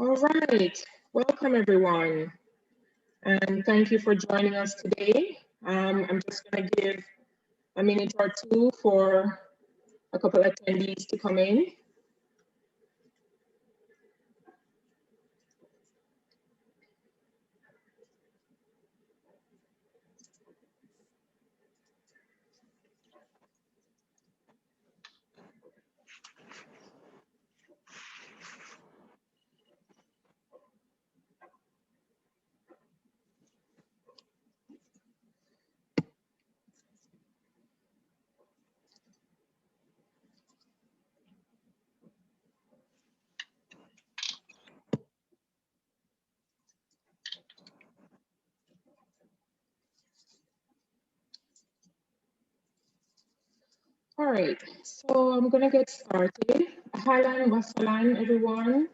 All right, welcome everyone, and thank you for joining us today. I'm just going to give a minute or two for a couple of attendees to come in. All right, so I'm going to get started. Ahlan wa salam, everyone.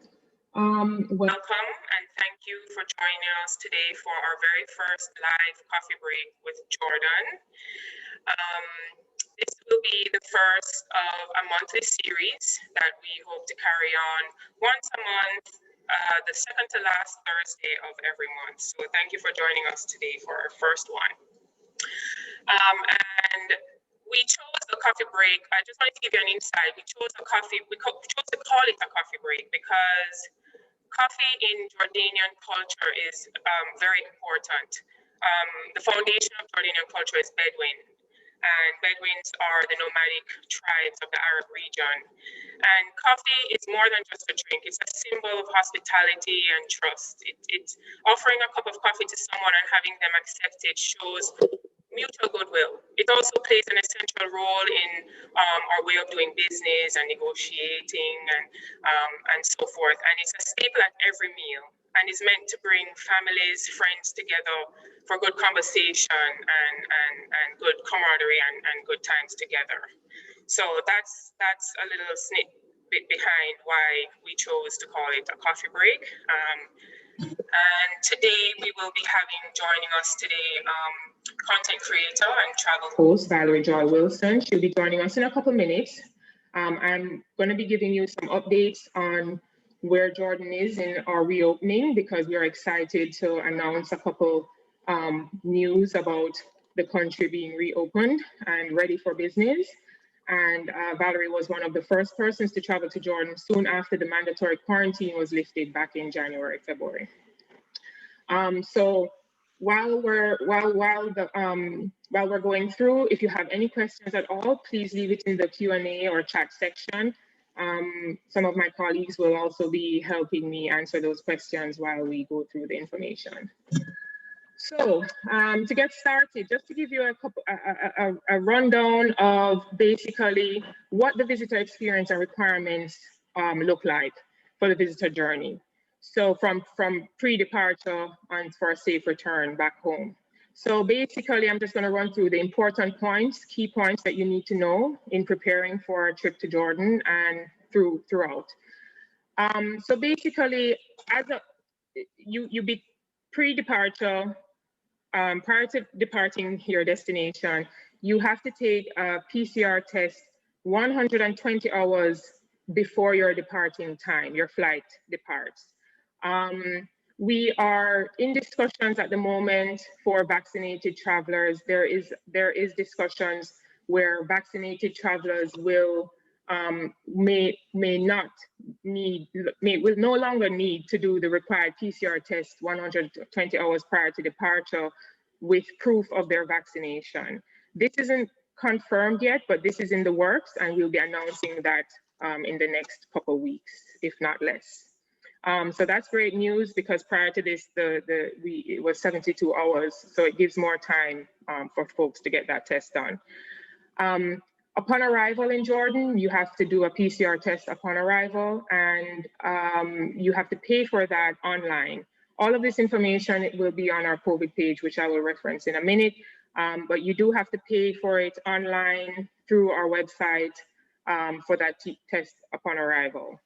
Welcome and thank you for joining us today for our very first live coffee break with Jordan. This will be the first of a monthly series that we hope to carry on once a month, the second to last Thursday of every month. So thank you for joining us today for our first one. And we chose a coffee break. I just wanted to give you an insight. We chose to call it a coffee break because coffee in Jordanian culture is very important. The foundation of Jordanian culture is Bedouin, and Bedouins are the nomadic tribes of the Arab region. And coffee is more than just a drink. It's a symbol of hospitality and trust. It's offering a cup of coffee to someone and having them accept it shows mutual goodwill. It also plays an essential role in our way of doing business and negotiating and so forth. And it's a staple at every meal and is meant to bring families, friends together for good conversation and good camaraderie and good times together. So that's a little snippet behind why we chose to call it a coffee break. And today we will be joining us today, content creator and travel host Valerie Joy Wilson. She'll be joining us in a couple minutes. I'm going to be giving you some updates on where Jordan is in our reopening because we are excited to announce a couple news about the country being reopened and ready for business. And Valerie was one of the first persons to travel to Jordan soon after the mandatory quarantine was lifted back in January, February. So while we're going through, if you have any questions at all, please leave it in the Q&A or chat section. Some of my colleagues will also be helping me answer those questions while we go through the information. So to get started, just to give you a rundown of basically what the visitor experience and requirements look like for the visitor journey. So from pre-departure and for a safe return back home. So basically, I'm just going to run through the important points, key points that you need to know in preparing for a trip to Jordan and throughout. So basically, you be pre-departure, prior to departing your destination, you have to take a PCR test 120 hours before your departing time, your flight departs. We are in discussions at the moment for vaccinated travelers. There is discussions where vaccinated travelers will will no longer need to do the required PCR test 120 hours prior to departure with proof of their vaccination. This isn't confirmed yet, but this is in the works, and we'll be announcing that in the next couple of weeks, if not less. So that's great news because prior to this, it was 72 hours, so it gives more time for folks to get that test done. Upon arrival in Jordan, you have to do a PCR test upon arrival, and you have to pay for that online. All of this information will be on our COVID page, which I will reference in a minute, but you do have to pay for it online through our website for that test upon arrival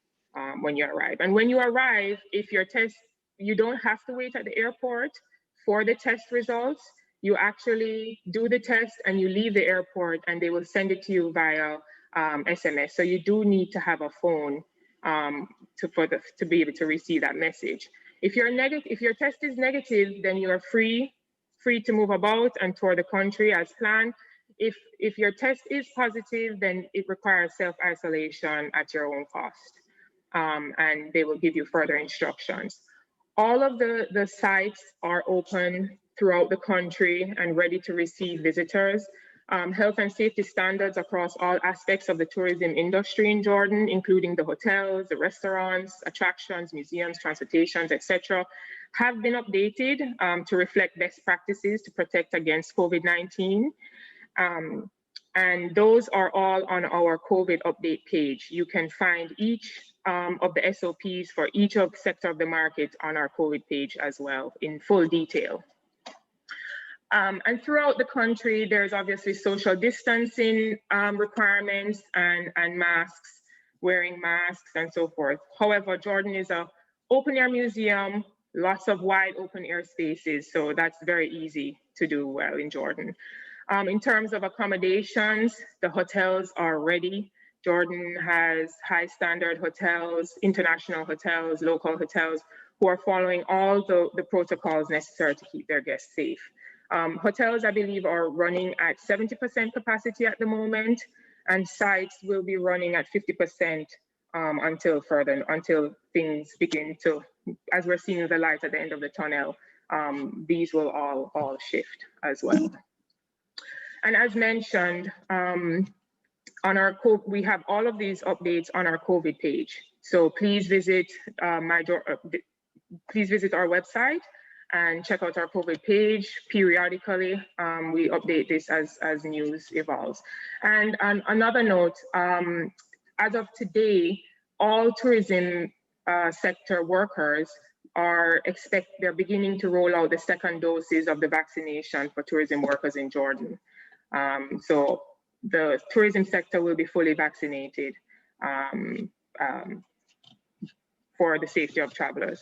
when you arrive. And when you arrive, if your test, you don't have to wait at the airport for the test results. You actually do the test and you leave the airport and they will send it to you via SMS. So you do need to have a phone to be able to receive that message. If your test is negative, then you are free to move about and tour the country as planned. If your test is positive, then it requires self-isolation at your own cost, and they will give you further instructions. All of the sites are open throughout the country and ready to receive visitors. Health and safety standards across all aspects of the tourism industry in Jordan, including the hotels, the restaurants, attractions, museums, transportations, etc., have been updated to reflect best practices to protect against COVID-19. And those are all on our COVID update page. You can find each of the SOPs for each of sector of the market on our COVID page as well in full detail. And throughout the country, there's obviously social distancing requirements and masks, wearing masks and so forth. However, Jordan is an open air museum, lots of wide open air spaces, so that's very easy to do well in Jordan. In terms of accommodations, the hotels are ready. Jordan has high standard hotels, international hotels, local hotels, who are following all the protocols necessary to keep their guests safe. Hotels, I believe, are running at 70% capacity at the moment, and sites will be running at 50% until things begin to, as we're seeing the light at the end of the tunnel, these will all shift as well. And as mentioned, we have all of these updates on our COVID page. So please visit our website and check out our COVID page periodically. We update this as news evolves. And on another note, as of today, all tourism sector workers they're beginning to roll out the second doses of the vaccination for tourism workers in Jordan. So the tourism sector will be fully vaccinated for the safety of travelers.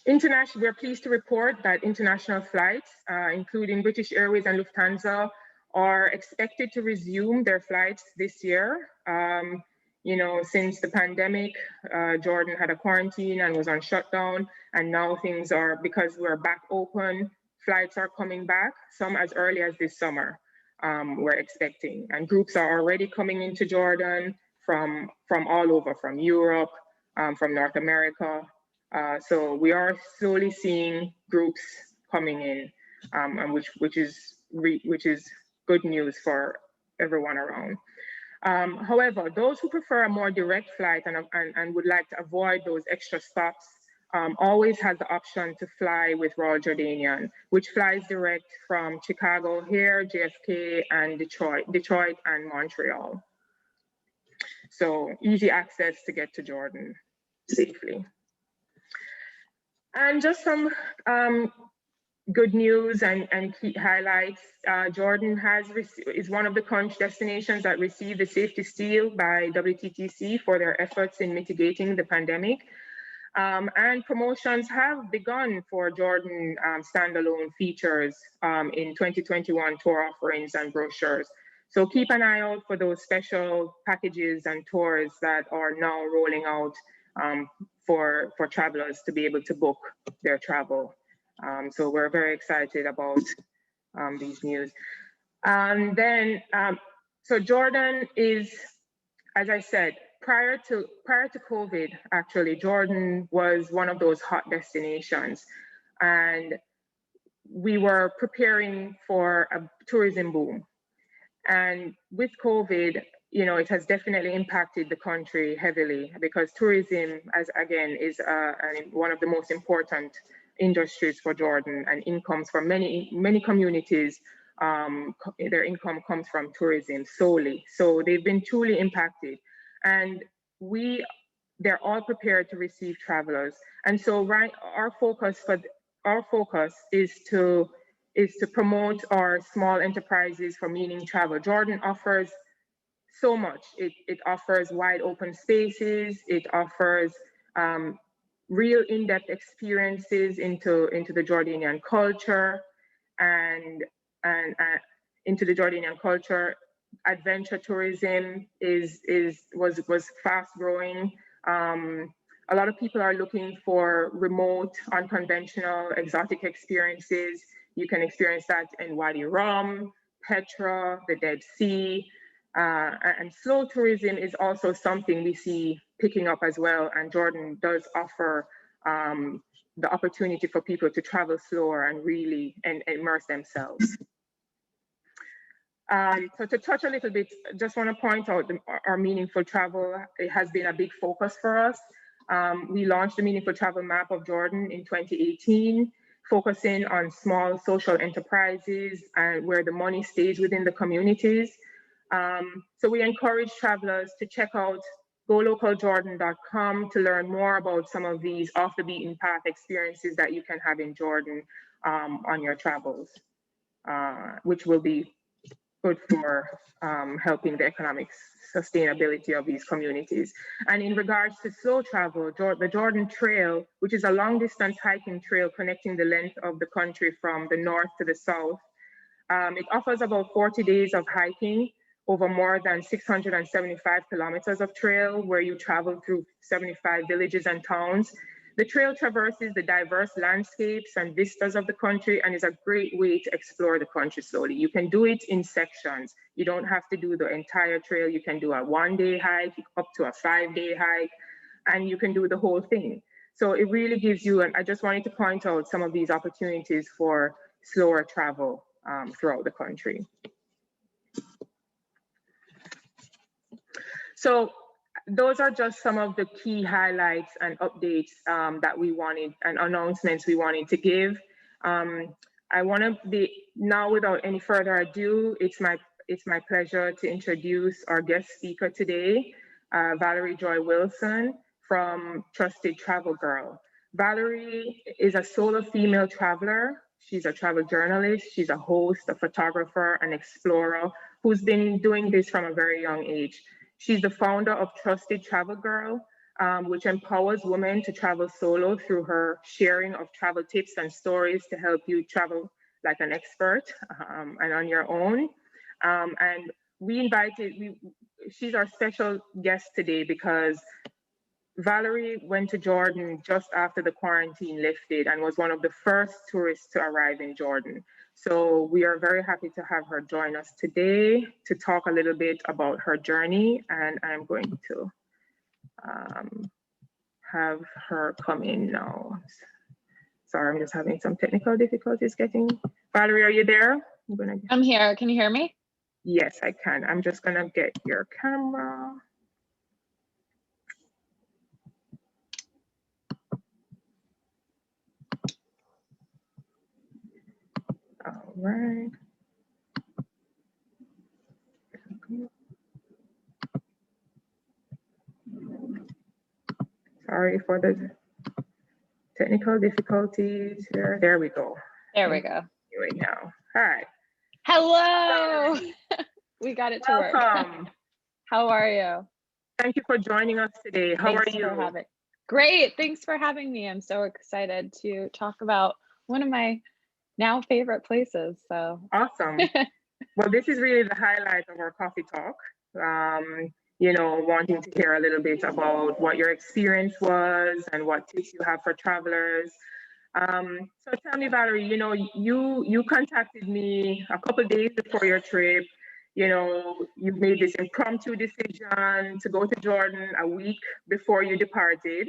We're pleased to report that international flights, including British Airways and Lufthansa, are expected to resume their flights this year. Since the pandemic, Jordan had a quarantine and was on shutdown, and now things are, because we're back open, flights are coming back, some as early as this summer, we're expecting. And groups are already coming into Jordan from all over, from Europe, from North America. So we are slowly seeing groups coming in, and which is good news for everyone around. However, those who prefer a more direct flight and would like to avoid those extra stops always has the option to fly with Royal Jordanian, which flies direct from Chicago here, JFK, and Detroit and Montreal. So easy access to get to Jordan safely. And just some good news and key highlights. Jordan is one of the country destinations that received the Safety Seal by WTTC for their efforts in mitigating the pandemic. And promotions have begun for Jordan standalone features in 2021 tour offerings and brochures. So keep an eye out for those special packages and tours that are now rolling out for travelers to be able to book their travel. So we're very excited about these news. And then, so Jordan is, as I said, prior to COVID, actually, Jordan was one of those hot destinations. And we were preparing for a tourism boom. And with COVID, it has definitely impacted the country heavily, because tourism, as again, is one of the most important industries for Jordan, and incomes for many communities. Their income comes from tourism solely. So they've been truly impacted, and they're all prepared to receive travelers. And so our focus is to promote our small enterprises for meaning travel. Jordan offers so much. It offers wide open spaces. It offers real in-depth experiences into the Jordanian culture and into the Jordanian culture. adventure tourism was fast growing. A lot of people are looking for remote, unconventional, exotic experiences. You can experience that in Wadi Rum, Petra, the Dead Sea, and slow tourism is also something we see picking up as well. And Jordan does offer the opportunity for people to travel slower and really immerse themselves. So to touch a little bit, just want to point out our meaningful travel. It has been a big focus for us. We launched the Meaningful Travel Map of Jordan in 2018, focusing on small social enterprises and where the money stays within the communities. So we encourage travelers to check out golocalJordan.com to learn more about some of these off the beaten path experiences that you can have in Jordan on your travels, which will be good for helping the economic sustainability of these communities. And in regards to slow travel, the Jordan Trail, which is a long distance hiking trail connecting the length of the country from the north to the south, it offers about 40 days of hiking over more than 675 kilometers of trail where you travel through 75 villages and towns. The trail traverses the diverse landscapes and vistas of the country and is a great way to explore the country slowly. You can do it in sections. You don't have to do the entire trail. You can do a 1-day hike up to a 5-day hike, and you can do the whole thing. So it really gives you, and I just wanted to point out some of these opportunities for slower travel throughout the country. So those are just some of the key highlights and updates that we wanted, and announcements we wanted to give. I want to be now, without any further ado, it's my pleasure to introduce our guest speaker today, Valerie Joy Wilson from Trusted Travel Girl. Valerie is a solo female traveler. She's a travel journalist. She's a host, a photographer, an explorer who's been doing this from a very young age. She's the founder of Trusted Travel Girl, which empowers women to travel solo through her sharing of travel tips and stories to help you travel like an expert and on your own. And she's our special guest today because Valerie went to Jordan just after the quarantine lifted and was one of the first tourists to arrive in Jordan. So we are very happy to have her join us today to talk a little bit about her journey. And I'm going to have her come in now. Sorry, I'm just having some technical difficulties getting. Valerie, are you there? I'm here. Can you hear me? Yes, I can. I'm just gonna get your camera. All right. Sorry for the technical difficulties here. There we go. There we go. Right now. All right. Hello. We got it to work. Welcome. How are you? Thank you for joining us today. How are you? Great. Thanks for having me. I'm so excited to talk about one of my now favorite places. So awesome. Well, this is really the highlight of our coffee talk. You know, wanting to hear a little bit about what your experience was and what tips you have for travelers. So tell me, Valerie, you know, you contacted me a couple of days before your trip. You know, you made this impromptu decision to go to Jordan a week before you departed,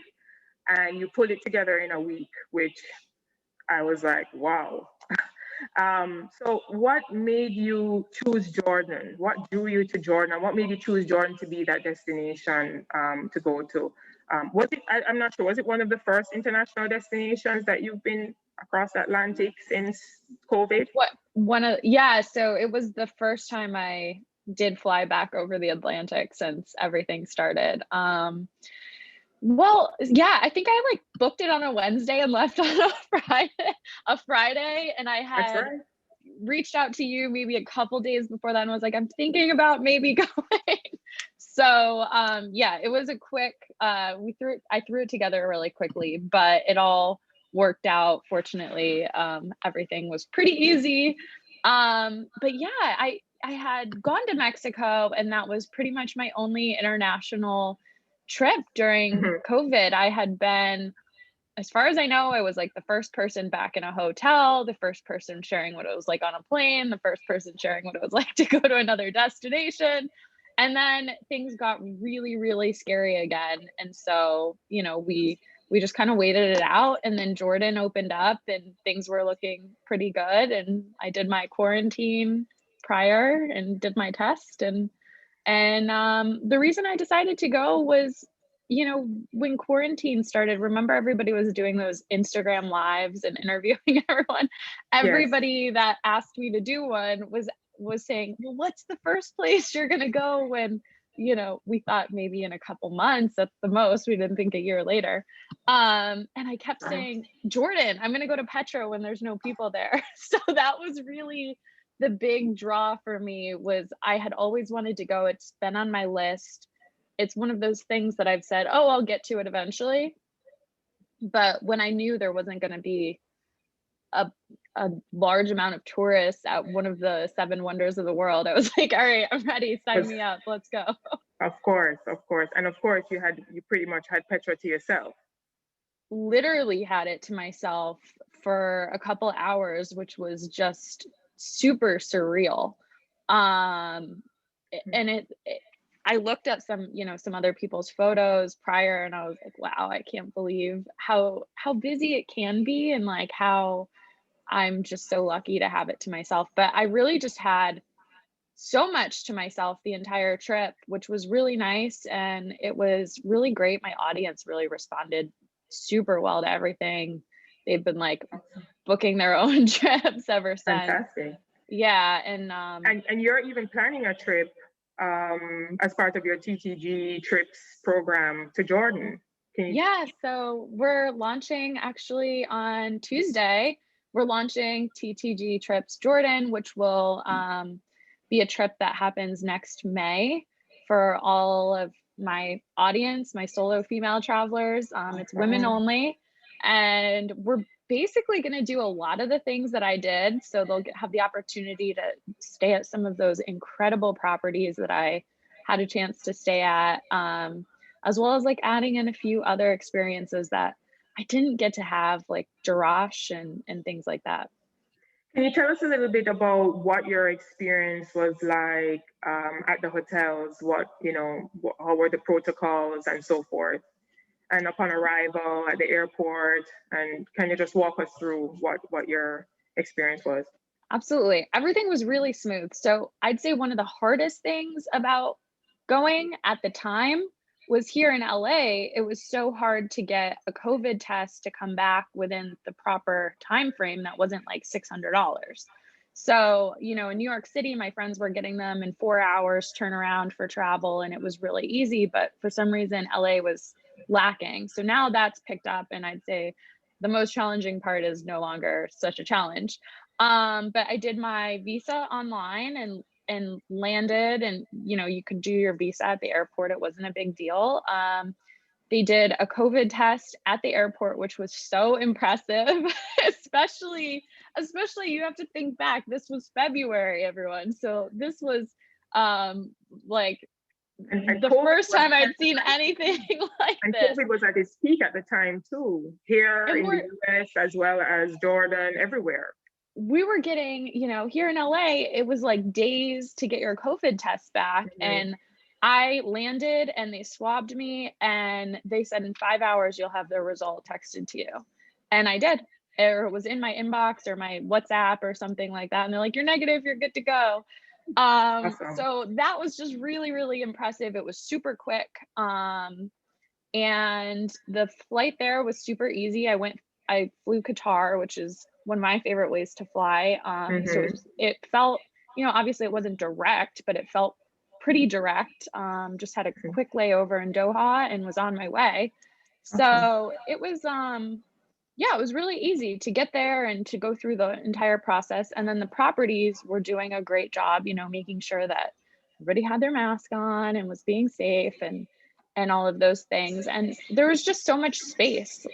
and you pulled it together in a week, which I was like, wow. So what made you choose Jordan? What drew you to Jordan? And what made you choose Jordan to be that destination to go to? Was it, I'm not sure, was it one of the first international destinations that you've been across the Atlantic since COVID? Yeah, so it was the first time I did fly back over the Atlantic since everything started. Well, yeah, I think I like booked it on a Wednesday and left on a Friday, and I had reached out to you maybe a couple days before that and was like, I'm thinking about maybe going. So yeah, it was a quick, I threw it together really quickly, but it all worked out. Fortunately, everything was pretty easy. But yeah, had gone to Mexico, and that was pretty much my only international trip during COVID. I had been, as far as I know, I was like the first person back in a hotel, the first person sharing what it was like on a plane, the first person sharing what it was like to go to another destination. And then things got really, really scary again. And so, we just kind of waited it out, and then Jordan opened up and things were looking pretty good. And I did my quarantine prior and did my test. And the reason I decided to go was, when quarantine started, remember everybody was doing those Instagram lives and interviewing everyone. Everybody that asked me to do one was saying, well, what's the first place you're going to go when, we thought maybe in a couple months at the most. We didn't think a year later. And I kept saying, Jordan, I'm going to go to Petra when there's no people there. So that was really the big draw for me. Was I had always wanted to go. It's been on my list. It's one of those things that I've said, oh, I'll get to it eventually. But when I knew there wasn't going to be a large amount of tourists at one of the 7 wonders of the world, I was like, all right, I'm ready. Sign me up. Let's go. Of course. And of course, you pretty much had Petra to yourself. Literally had it to myself for a couple hours, which was just super surreal. And I looked at some other people's photos prior, and I was like, wow, I can't believe how busy it can be, and like how I'm just so lucky to have it to myself. But I really just had so much to myself the entire trip, which was really nice. And it was really great. My audience really responded super well to everything. They've been like booking their own trips ever since. Fantastic. Yeah. And you're even planning a trip as part of your TTG trips program to Jordan. Yeah, so we're launching actually on Tuesday. We're launching TTG Trips Jordan, which will be a trip that happens next May for all of my audience, my solo female travelers. It's women only. And we're basically going to do a lot of the things that I did. So they'll have the opportunity to stay at some of those incredible properties that I had a chance to stay at, as well as like adding in a few other experiences that I didn't get to have, like Jarash and things like that. Can you tell us a little bit about what your experience was like at the hotels? How were the protocols and so forth? And upon arrival at the airport, and can you just walk us through what your experience was? Absolutely. Everything was really smooth. So I'd say one of the hardest things about going at the time was here in LA. It was so hard to get a COVID test to come back within the proper time frame that wasn't like $600. So, in New York City, my friends were getting them in 4 hours turnaround for travel, and it was really easy. But for some reason, LA was lacking. So now that's picked up, and I'd say the most challenging part is no longer such a challenge. But I did my visa online and landed, and you could do your visa at the airport. It wasn't a big deal. They did a COVID test at the airport, which was so impressive. especially you have to think back, this was February, everyone. So this was like the first time I'd seen anything like and this. COVID was at its peak at the time too, here in the US as well as Jordan, everywhere. We were getting, here in LA, it was like days to get your COVID test back. Mm-hmm. And I landed and they swabbed me and they said in 5 hours, you'll have the result texted to you. And I did. It was in my inbox or my WhatsApp or something like that. And they're like, you're negative, you're good to go. Awesome. So that was just really, really impressive. It was super quick. And the flight there was super easy. I flew Qatar, which is one of my favorite ways to fly. So it felt, obviously it wasn't direct, but it felt pretty direct. Just had a quick layover in Doha and was on my way. So it was, it was really easy to get there and to go through the entire process. And then the properties were doing a great job, making sure that everybody had their mask on and was being safe and all of those things. And there was just so much space.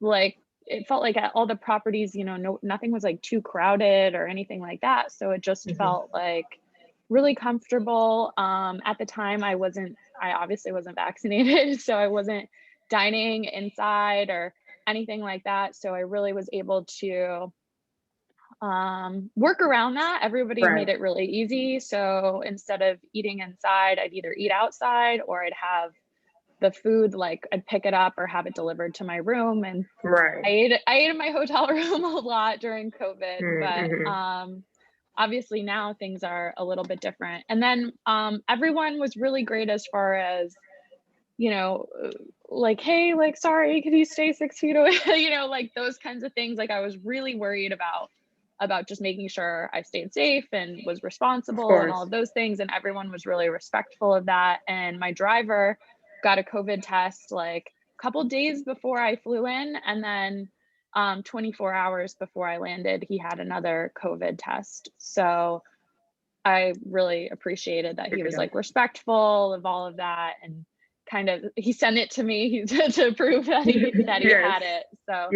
Like, it felt like at all the properties, nothing was like too crowded or anything like that. So it just felt like really comfortable. At the time I obviously wasn't vaccinated, so I wasn't dining inside or anything like that. So I really was able to work around that. Everybody Right. made it really easy. So instead of eating inside, I'd either eat outside or I'd have the food, like I'd pick it up or have it delivered to my room. And Right. I ate in my hotel room a lot during COVID, but obviously now things are a little bit different. And then everyone was really great as far as, you know, like, hey, like, sorry, can you stay 6 feet away? You know, like those kinds of things. Like I was really worried about just making sure I stayed safe and was responsible and all of those things. And everyone was really respectful of that. And my driver got a COVID test like a couple days before I flew in. And then 24 hours before I landed, he had another COVID test. So I really appreciated that he was like respectful of all of that, and kind of he sent it to me to prove that he had it. So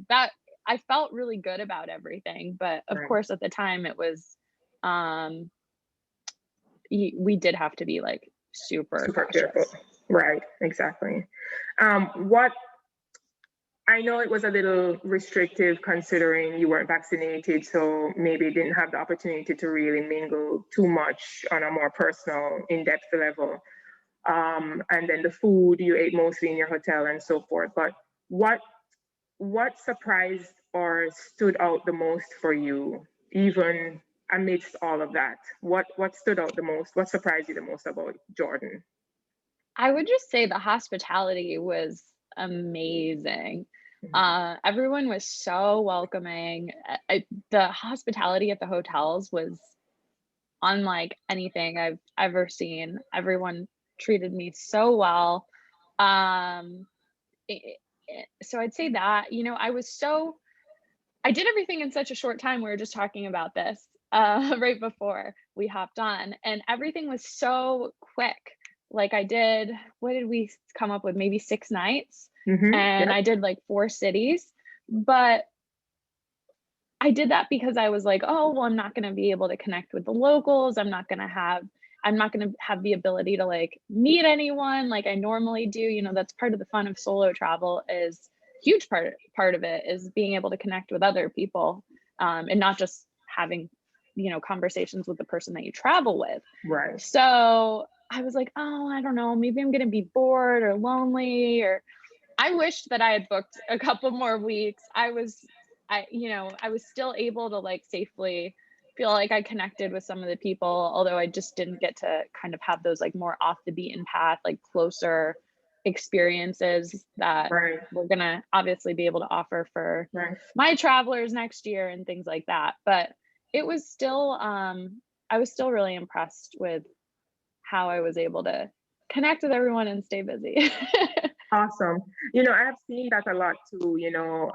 that I felt really good about everything. But of course at the time it was we did have to be like super careful. Right, exactly. What I know it was a little restrictive considering you weren't vaccinated, so maybe didn't have the opportunity to really mingle too much on a more personal, in-depth level. And then the food you ate mostly in your hotel and so forth. But what surprised or stood out the most for you, even amidst all of that? What stood out the most? What surprised you the most about Jordan? I would just say the hospitality was amazing. Everyone was so welcoming. The hospitality at the hotels was unlike anything I've ever seen. Everyone treated me so well. So I'd say that, you know, I did everything in such a short time. We were just talking about this right before we hopped on, and everything was so quick. Like what did we come up with? Maybe 6 nights. And I did like 4 cities, but I did that because I was like, oh, well, I'm not going to be able to connect with the locals. I'm not going to have the ability to like meet anyone like I normally do. You know, that's part of the fun of solo travel. Is huge part of it is being able to connect with other people, and not just having, you know, conversations with the person that you travel with. Right. So I was like, oh, I don't know, maybe I'm going to be bored or lonely, or I wished that I had booked a couple more weeks. I was still able to like safely feel like I connected with some of the people, although I just didn't get to kind of have those like more off the beaten path, like closer experiences that we're gonna obviously be able to offer for my travelers next year and things like that. But it was still, I was still really impressed with how I was able to connect with everyone and stay busy. Awesome. You know, I've seen that a lot too, you know,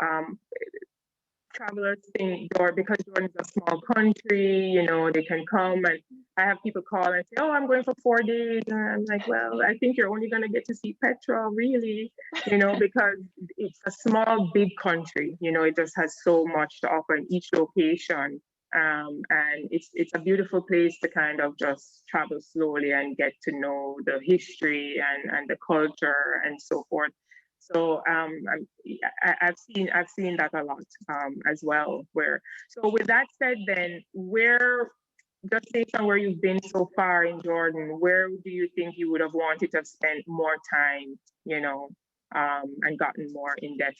travelers think because Jordan's a small country, you know, they can come, and I have people call and say, oh, I'm going for 4 days. And I'm like, well, I think you're only going to get to see Petra, really, you know, because it's a small, big country, you know, it just has so much to offer in each location. And it's a beautiful place to kind of just travel slowly and get to know the history and the culture and so forth. So I've seen that a lot as well. So with that said, then just based on where you've been so far in Jordan, where do you think you would have wanted to have spent more time, you know, and gotten more in depth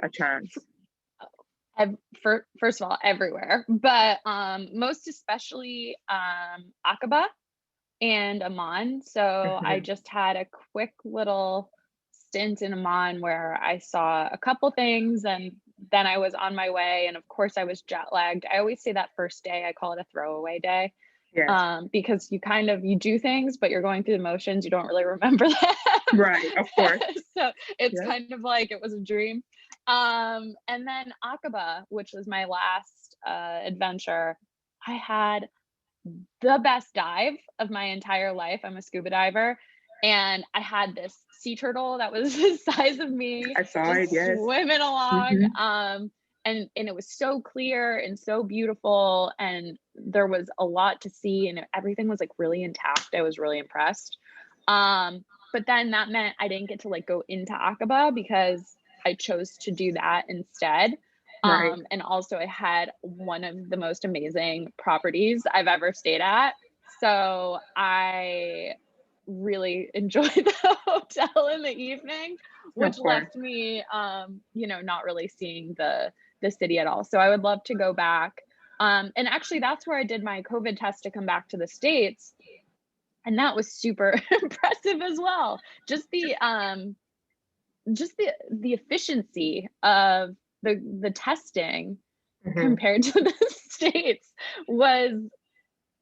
a chance? First of all, everywhere, but most especially Aqaba and Amman. So I just had a quick little stint in Amman where I saw a couple things, and then I was on my way. And of course I was jet lagged. I always say that first day, I call it a throwaway day. Because you do things, but you're going through the motions. You don't really remember them. Right, of course. So it's kind of like it was a dream. And then Aqaba, which was my last adventure, I had the best dive of my entire life. I'm a scuba diver, and I had this sea turtle that was the size of me. I saw it, yes. Swimming along. and it was so clear and so beautiful, and there was a lot to see, and everything was like really intact. I was really impressed. But then that meant I didn't get to like go into Aqaba because I chose to do that instead. Right. And also I had one of the most amazing properties I've ever stayed at. So I really enjoyed the hotel in the evening, which left me, you know, not really seeing the city at all. So I would love to go back. And actually that's where I did my COVID test to come back to the States. And that was super impressive as well. Just the efficiency of the testing compared to the States was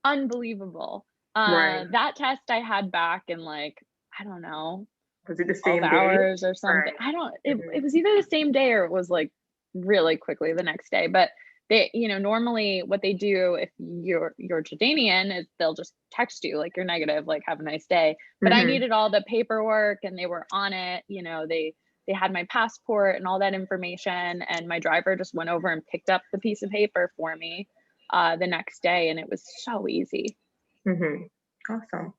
unbelievable. That test I had back in like, I don't know, was it the 12 same hours day? or something. I don't, it was either the same day or it was like really quickly the next day. But they, you know, normally what they do if you're Jordanian is they'll just text you like you're negative, like have a nice day. But I needed all the paperwork and they were on it. You know, they had my passport and all that information, and my driver just went over and picked up the piece of paper for me the next day, and it was so easy. Awesome.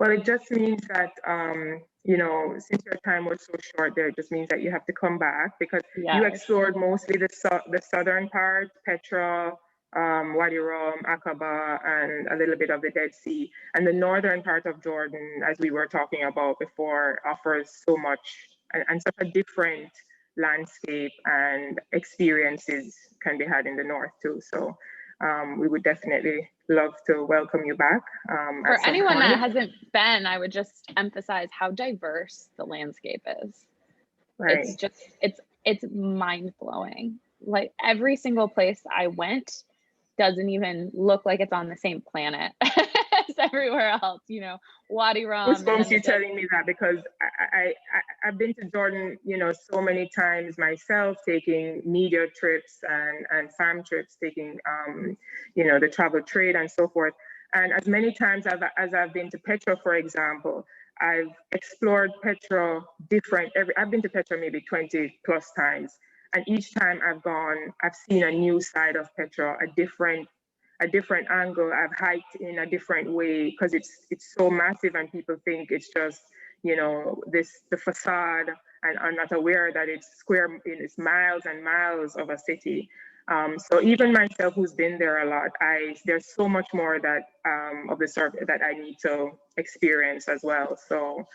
Well, it just means that, you know, since your time was so short there, it just means that you have to come back because you explored mostly the southern part, Petra, Wadi Rum, Aqaba, and a little bit of the Dead Sea. And the northern part of Jordan, as we were talking about before, offers so much and such a different landscape, and experiences can be had in the north too. So we would definitely love to welcome you back. For anyone that hasn't been, I would just emphasize how diverse the landscape is. It's just, it's mind-blowing. Like every single place I went doesn't even look like it's on the same planet as everywhere else, you know. Wadi Rum. Goosebumps you telling me that, because I've been to Jordan, you know, so many times myself, taking media trips and farm trips, taking you know, the travel trade and so forth. And as many times as I've been to Petra, for example, I've explored Petra different. I've been to Petra maybe 20 plus times. And each time I've gone, I've seen a new side of Petra, a different angle. I've hiked in a different way because it's so massive, and people think it's just, you know, the facade, and are not aware that it's miles and miles of a city. So even myself, who's been there a lot, there's so much more that of the survey that I need to experience as well. So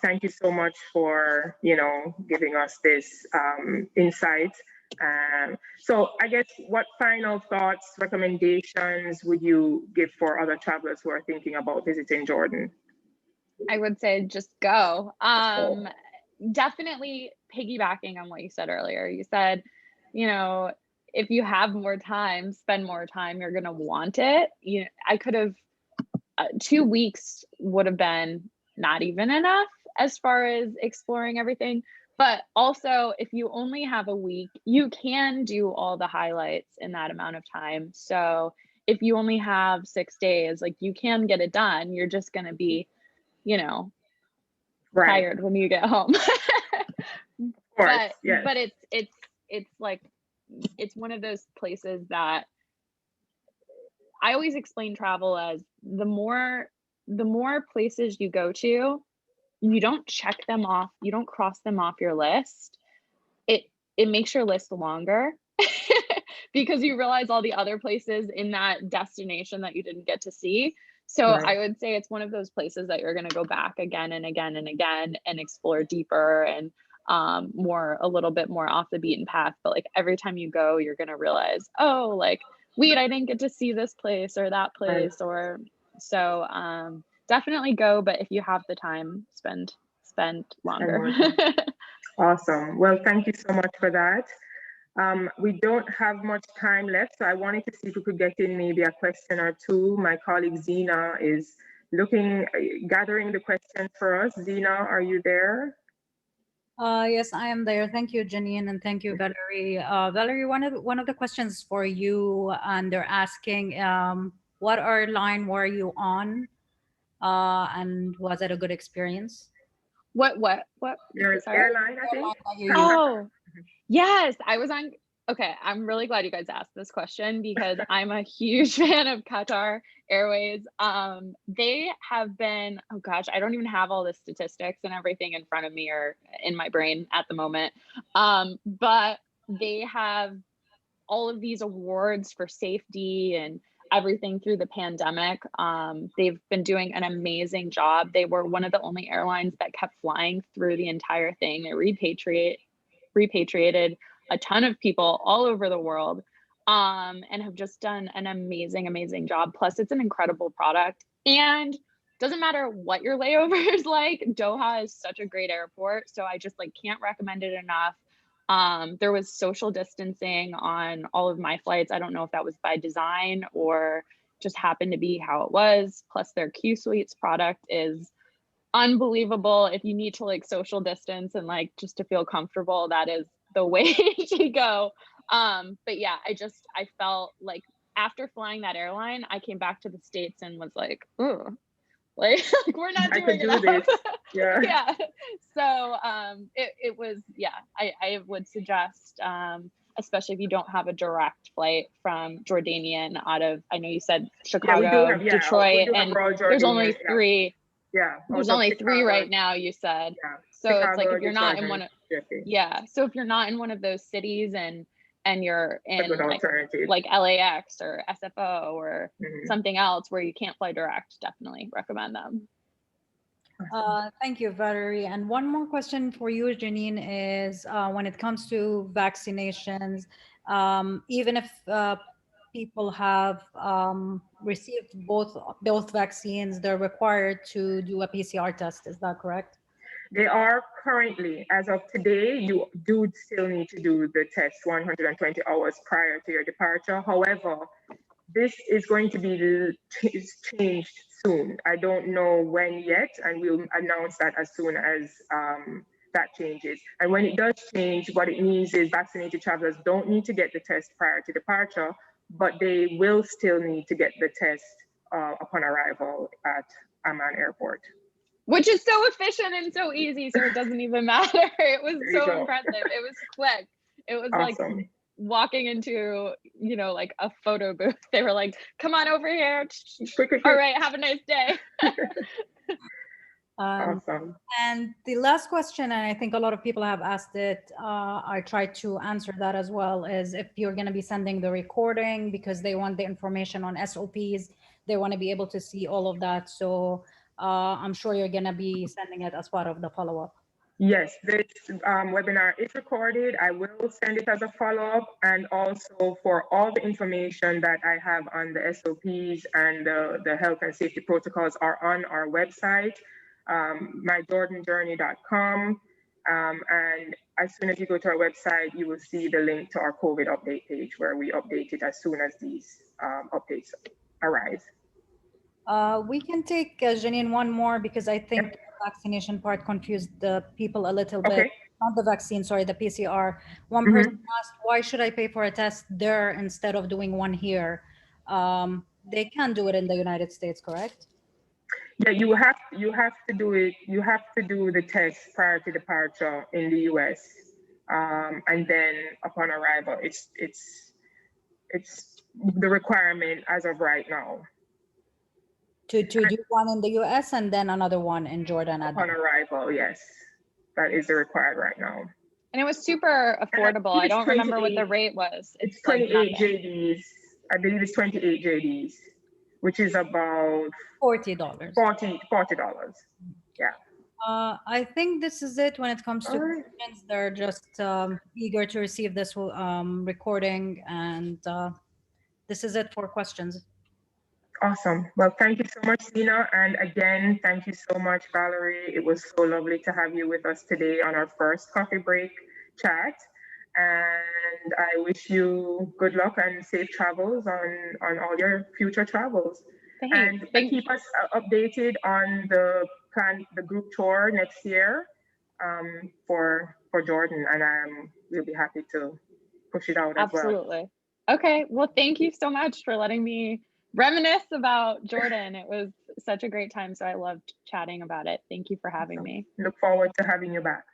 thank you so much for, you know, giving us this insight. So I guess, what final thoughts, recommendations would you give for other travelers who are thinking about visiting Jordan? I would say just go. Definitely piggybacking on what you said earlier. You said, you know, if you have more time, spend more time, you're going to want it. You know, I could have 2 weeks would have been not even enough as far as exploring everything. But also, if you only have a week, you can do all the highlights in that amount of time. So if you only have 6 days, like, you can get it done. You're just going to be, you know, tired when you get home. But it's like, it's one of those places that I always explain travel as the more places you go to, you don't check them off, you don't cross them off your list. It makes your list longer because you realize all the other places in that destination that you didn't get to see. So I would say it's one of those places that you're going to go back again and again and again and explore deeper and a little bit more off the beaten path. But like every time you go, you're going to realize, oh, like, wait, I didn't get to see this place or that place. Or so definitely go. But if you have the time, spend longer. Awesome. Well, thank you so much for that. We don't have much time left, so I wanted to see if we could get in maybe a question or two. My colleague Zena is gathering the questions for us. Zena, are you there? Yes, I am there. Thank you, Janine, and thank you, Valerie. Valerie, one of the questions for you, and they're asking, what airline were you on, and was it a good experience? What? Your airline, I think. Oh, yes, I was on. Okay, I'm really glad you guys asked this question because I'm a huge fan of Qatar Airways. They have been, oh gosh, I don't even have all the statistics and everything in front of me or in my brain at the moment. But they have all of these awards for safety and everything through the pandemic. They've been doing an amazing job. They were one of the only airlines that kept flying through the entire thing. They repatriated a ton of people all over the world, and have just done an amazing job. Plus, it's an incredible product, and doesn't matter what your layover is like. Doha is such a great airport, so I just like can't recommend it enough. There was social distancing on all of my flights. I don't know if that was by design or just happened to be how it was. Plus, their Q Suites product is unbelievable. If you need to like social distance and like just to feel comfortable, that is the way to go. But yeah, I felt like after flying that airline, I came back to the States and was like, ooh, like we're not doing enough. This. Yeah. Yeah. So it was, yeah, I would suggest, especially if you don't have a direct flight from Jordanian out of, I know you said Chicago, Detroit, and there's only three. Yeah. There's only three right now, you said. Yeah. So Chicago, it's like if you're not in one of, Jersey. yeah. So if you're not in one of those cities and you're in like LAX or SFO or something else where you can't fly direct, definitely recommend them. Thank you, Valerie. And one more question for you, Janine, is when it comes to vaccinations, even if people have received both vaccines, they're required to do a PCR test. Is that correct? They are currently, as of today, you do still need to do the test 120 hours prior to your departure. However, this is going to be changed soon. I don't know when yet, and we'll announce that as soon as that changes. And when it does change, what it means is vaccinated travelers don't need to get the test prior to departure, but they will still need to get the test upon arrival at Amman Airport. Which is so efficient and so easy, so it doesn't even matter. It was so impressive. It was quick. It was awesome. Like walking into, you know, like a photo booth. They were like, come on over here. Quick. All right, have a nice day. Awesome. And the last question, and I think a lot of people have asked it, I tried to answer that as well, is if you're going to be sending the recording because they want the information on SOPs, they want to be able to see all of that. So I'm sure you're going to be sending it as part of the follow-up. Yes, this webinar is recorded. I will send it as a follow-up, and also for all the information that I have on the SOPs and the health and safety protocols are on our website, myjordanjourney.com. And as soon as you go to our website, you will see the link to our COVID update page where we update it as soon as these updates arise. We can take, Janine, one more because I think the vaccination part confused the people a little bit. Not the vaccine, sorry, the PCR. One person asked, why should I pay for a test there instead of doing one here? They can do it in the United States, correct? Yeah, you have to do it. You have to do the test prior to departure in the US, and then upon arrival, it's the requirement as of right now. To do one in the US and then another one in Jordan upon arrival. Yes, that is the required right now. And it was super affordable. I don't remember what the rate was. It's 28 JDs. I believe it's 28 JDs, which is about $40. $40. Yeah. I think this is it when it comes to questions. They're just eager to receive this recording, and this is it for questions. Awesome. Well, thank you so much, Sina. And again, thank you so much, Valerie. It was so lovely to have you with us today on our first coffee break chat. And I wish you good luck and safe travels on all your future travels. And keep us updated on the group tour next year for Jordan. And we'll be happy to push it out as well. Absolutely. Okay. Well, thank you so much for letting me reminisce about Jordan. It was such a great time, so I loved chatting about it. Thank you for having me. Look forward to having you back.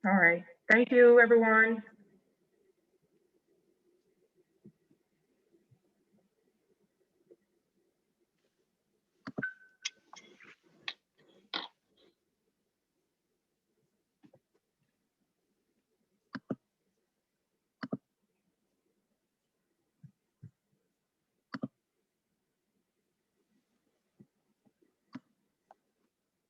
All right. Thank you, everyone.